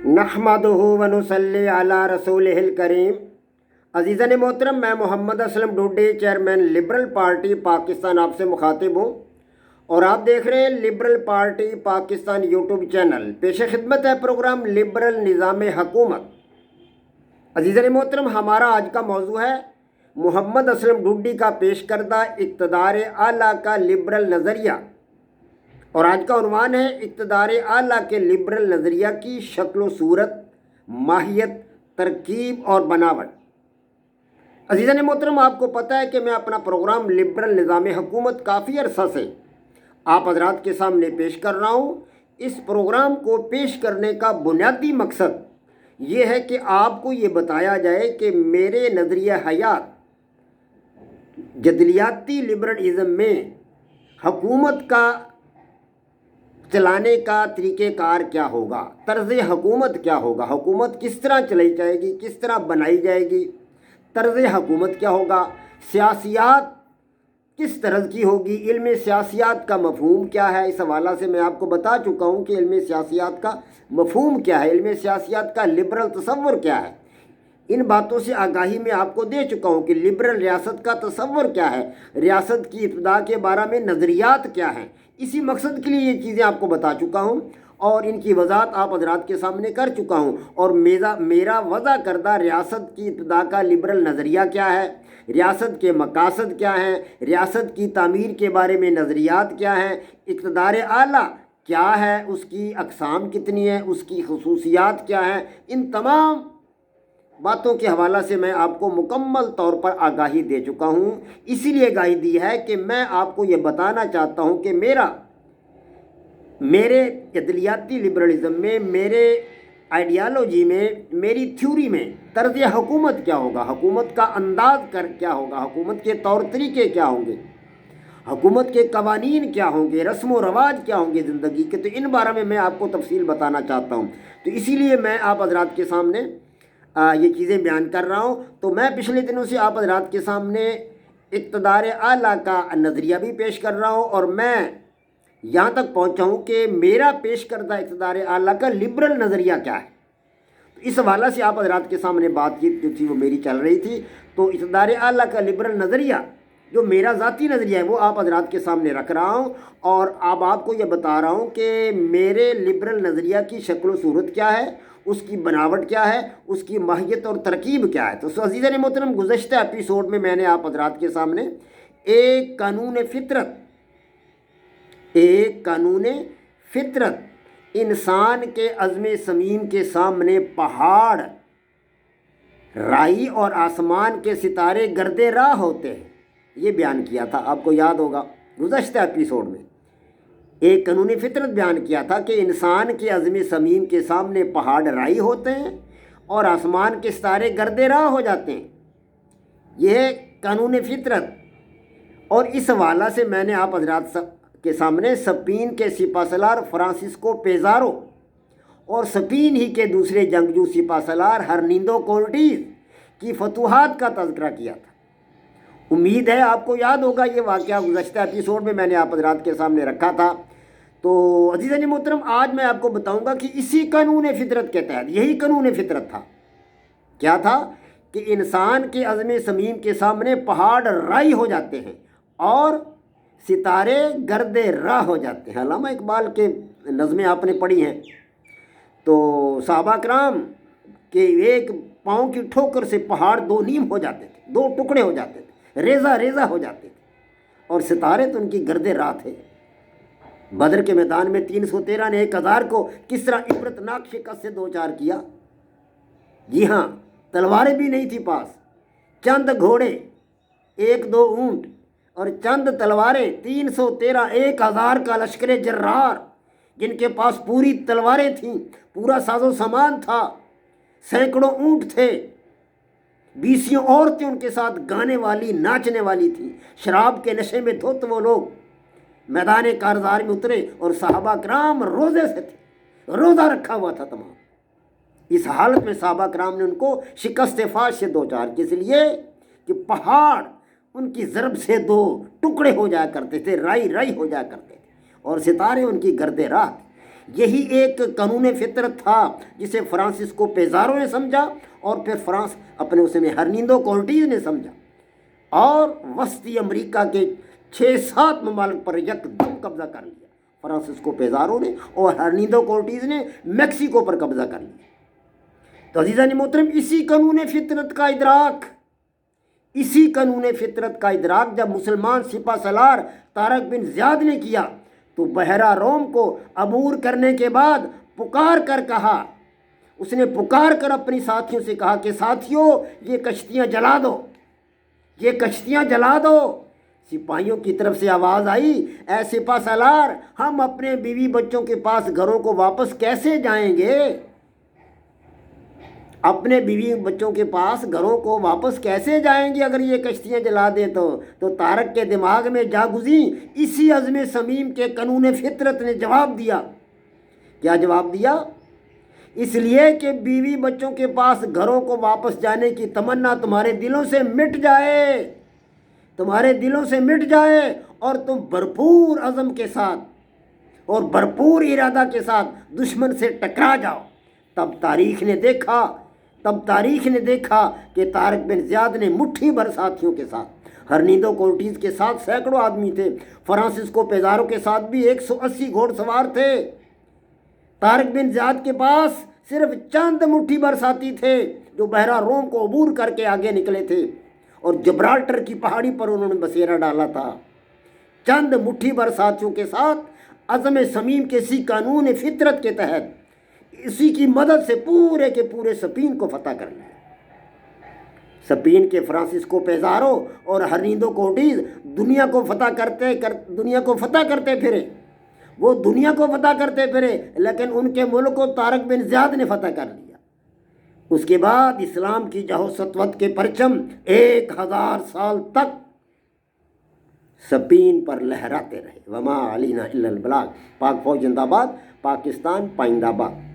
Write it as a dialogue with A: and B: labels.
A: नहमदुहु व नुसल्ली अला रसूलिहिल करीम। अज़ीज़ान मोहतरम, मैं मोहम्मद असलम ढूंढी, चेयरमैन लिबरल पार्टी पाकिस्तान आपसे मुखातिब हूँ और आप देख रहे हैं liberal party Pakistan YouTube channel. पेश खिदमत है प्रोग्राम लिबरल निज़ाम हुकूमत। अज़ीज़ान मोहतरम, हमारा आज का मौजू है मोहम्मद असलम ढूंढी का पेश करदा इक़्तिदार आला का लिबरल नज़रिया, और आज का उन्वान है इक़्तिदार आला के लिबरल नज़रिया की शक्ल सूरत, माहियत, तरकीब और बनावट। अज़ीज़ान मोहतरम, आपको पता है कि मैं अपना प्रोग्राम लिबरल निज़ाम हुकूमत काफ़ी अरसा से आप हज़रात के सामने पेश कर रहा हूँ। इस प्रोग्राम को पेश करने का बुनियादी मकसद ये है कि आपको ये बताया जाए कि मेरे नज़रिया हयात जदलियाती लिबरलिज़म में हुकूमत का चलाने का तरीक़ेकार क्या होगा, तर्ज़ हुकूमत क्या होगा, हुकूमत किस तरह चलाई जाएगी, किस तरह बनाई जाएगी, तर्ज़ हुकूमत क्या होगा, सियासियात किस तरह की होगी, इल्म सियासियात का मफ़हूम क्या है। इस हवाला से मैं आपको बता चुका हूँ कि इल्म सियासियात का मफ़हूम क्या है, इल्म सियासियात का लिबरल तसव्वुर क्या है। इन बातों से आगाही में आपको दे चुका हूँ कि लिबरल रियासत का तसव्वुर क्या है, रियासत की इब्तिदा के बारे में नज़रियात क्या हैं। इसी मकसद के लिए ये चीज़ें आपको बता चुका हूँ और इनकी वजाहत आप हज़रात के सामने कर चुका हूँ। और मेरा वज़ा करदा रियासत की इब्तिदा का लिबरल नज़रिया क्या है, रियासत के मकासद क्या हैं, रियासत की तामीर के बारे में नज़रियात क्या हैं, इक़्तिदार आला क्या है, उसकी अक़साम कितनी है, उसकी ख़ुसूसियात क्या हैं। इन तमाम बातों के हवाला से मैं आपको मुकम्मल तौर पर आगाही दे चुका हूँ। इसीलिए आगाही दी है कि मैं आपको ये बताना चाहता हूँ कि मेरे अदलियाती लिबरलिज़म में, मेरे आइडियालॉजी में, मेरी थ्योरी में तर्ज़ हुकूमत क्या होगा, हुकूमत का अंदाज़ क्या होगा, हुकूमत के तौर तरीके क्या होंगे, हुकूमत के कवानीन क्या होंगे, रस्म व रवाज क्या होंगे ज़िंदगी के। तो इन बारे में मैं आपको तफसील बताना चाहता हूँ। तो इसीलिए मैं आप हज़रात के सामने ये चीज़ें बयान कर रहा हूँ। तो मैं पिछले दिनों से आप हज़रात के सामने इक़्तिदार आला का नज़रिया भी पेश कर रहा हूँ और मैं यहाँ तक पहुँचा हूँ कि मेरा पेश करदा इक़्तिदार आला का लिबरल नज़रिया क्या है। तो इस हवाला से आप हज़रात के सामने बातचीत जो थी वो मेरी चल रही थी। तो इक़्तिदार आला का लिबरल नज़रिया जो मेरा ज़ाती नज़रिया है वो आप हज़रात के सामने रख रहा हूँ और अब आपको ये बता रहा हूँ कि मेरे लिबरल नज़रिया की शक्ल सूरत क्या है, उसकी बनावट क्या है, उसकी माहियत और तरकीब क्या है। तो अज़ीज़ान मोहतरम, गुज़श्ता एपिसोड में मैंने आप हज़रात के सामने एक कानून फ़ितरत इंसान के अज़्म समीम के सामने पहाड़, राई और आसमान के सितारे गर्दे राह होते हैं, ये बयान किया था। आपको याद होगा गुज़श्ता एपिसोड में एक कानून फ़ितरत बयान किया था कि इंसान के अज़्म समीम के सामने पहाड़ राई होते हैं और आसमान के सितारे गर्दे राह हो जाते हैं। यह कानून फ़ितरत। और इस हवाला से मैंने आप हज़रात के सामने स्पेन के सिपाहसालार फ्रांसिस्को पेज़ारो और स्पेन ही के दूसरे जंगजू सिपाहसालार हर्निंदो कोर्टीज़ की फतूहात का तज़किरा किया था। उम्मीद है आपको याद होगा ये वाक़या गुज़श्ता एपिसोड में मैंने आप हज़रात के सामने रखा था। तो अज़ीज़ान मोहतरम, आज मैं आपको बताऊंगा कि इसी कानून फ़ितरत के तहत, यही कानून फ़ितरत था, क्या था कि इंसान के अज़्म समीम के सामने पहाड़ राई हो जाते हैं और सितारे गर्दे राह हो जाते हैं। अल्लामा इकबाल के नज़में आपने पढ़ी हैं। तो सहाबा कराम के एक पाँव की ठोकर से पहाड़ दो नीम हो जाते थे, दो टुकड़े हो जाते थे, रेज़ा रेज़ा हो जाते थे और सितारे तो उनकी गर्दे राह थे। बदर के मैदान में 313 ने 1000 को किस तरह इबरतनाक शिकस्त से दो चार किया। जी हाँ, तलवारें भी नहीं थी पास, चंद घोड़े, एक दो ऊंट और चंद तलवारें। 313 1000 का लश्कर जर्रार जिनके पास पूरी तलवारें थीं, पूरा साजो सामान था, सैकड़ों ऊंट थे, 20 औरतें उनके साथ गाने वाली, नाचने वाली थी। शराब के नशे में धुत वो लोग मैदान कारज़ार में उतरे और सहाबा कराम रोज़े से थे, रोज़ा रखा हुआ था तमाम। इस हालत में सहाबा कराम ने उनको शिकस्त फाश से दो चार, किस लिए कि पहाड़ उनकी ज़रब से दो टुकड़े हो जाया करते थे, राई राई हो जाया करते थे और सितारे उनकी गर्दे राह। یہی ایک قانون فطرت تھا جسے فرانسسکو پیزارو نے سمجھا اور پھر فرانس اپنے اس میں ہرنیندو کورٹیز نے سمجھا اور وسطی امریکہ کے 6-7 ممالک پر یکدم قبضہ کر لیا فرانسسکو پیزارو نے، اور ہرنیندو کورٹیز نے میکسیکو پر قبضہ کر لیا۔ تو عزیزان محترم، اسی قانون فطرت کا ادراک جب مسلمان سپہ سالار طارق بن زیاد نے کیا تو بحیرہ روم کو عبور کرنے کے بعد پکار کر کہا، اس نے پکار کر اپنی ساتھیوں سے کہا کہ ساتھیوں یہ کشتیاں جلا دو، یہ کشتیاں جلا دو۔ سپاہیوں کی طرف سے آواز آئی، اے سپہ سالار، ہم اپنے بیوی بچوں کے پاس گھروں کو واپس کیسے جائیں گے؟ اپنے بیوی بچوں کے پاس گھروں کو واپس کیسے جائیں گے اگر یہ کشتیاں جلا دیں تو طارق کے دماغ میں جا گزری اسی عزم صمیم کے قانون فطرت نے جواب دیا۔ کیا جواب دیا؟ اس لیے کہ بیوی بچوں کے پاس گھروں کو واپس جانے کی تمنا تمہارے دلوں سے مٹ جائے اور تم بھرپور عزم کے ساتھ اور بھرپور ارادہ کے ساتھ دشمن سے ٹکرا جاؤ۔ تب تاریخ نے دیکھا کہ طارق بن زیاد نے مٹھی بھر ساتھیوں کے ساتھ، ہرنیندو کورٹیز کے ساتھ سینکڑوں آدمی تھے، فرانسسکو پیزارو کے ساتھ بھی 180 گھوڑ سوار تھے، طارق بن زیاد کے پاس صرف چند مٹھی بھر ساتھی تھے جو بحیرہ روم کو عبور کر کے آگے نکلے تھے اور جبرالٹر کی پہاڑی پر انہوں نے بسیرا ڈالا تھا۔ چند مٹھی بھر ساتھیوں کے ساتھ عزم صمیم کے اسی قانون فطرت کے تحت اسی کی مدد سے پورے کے پورے اسپین کو فتح کر لیا۔ اسپین کے فرانسسکو پیزارو اور ہرنیندو کورٹیز دنیا کو فتح کرتے پھرے، لیکن ان کے ملک کو طارق بن زیاد نے فتح کر لیا۔ اس کے بعد اسلام کی جہو سطوت کے پرچم 1000 سال تک اسپین پر لہراتے رہے۔ وما علینا الا البلاغ۔ پاک فوج زندہ باد، پاکستان پائندہ باد۔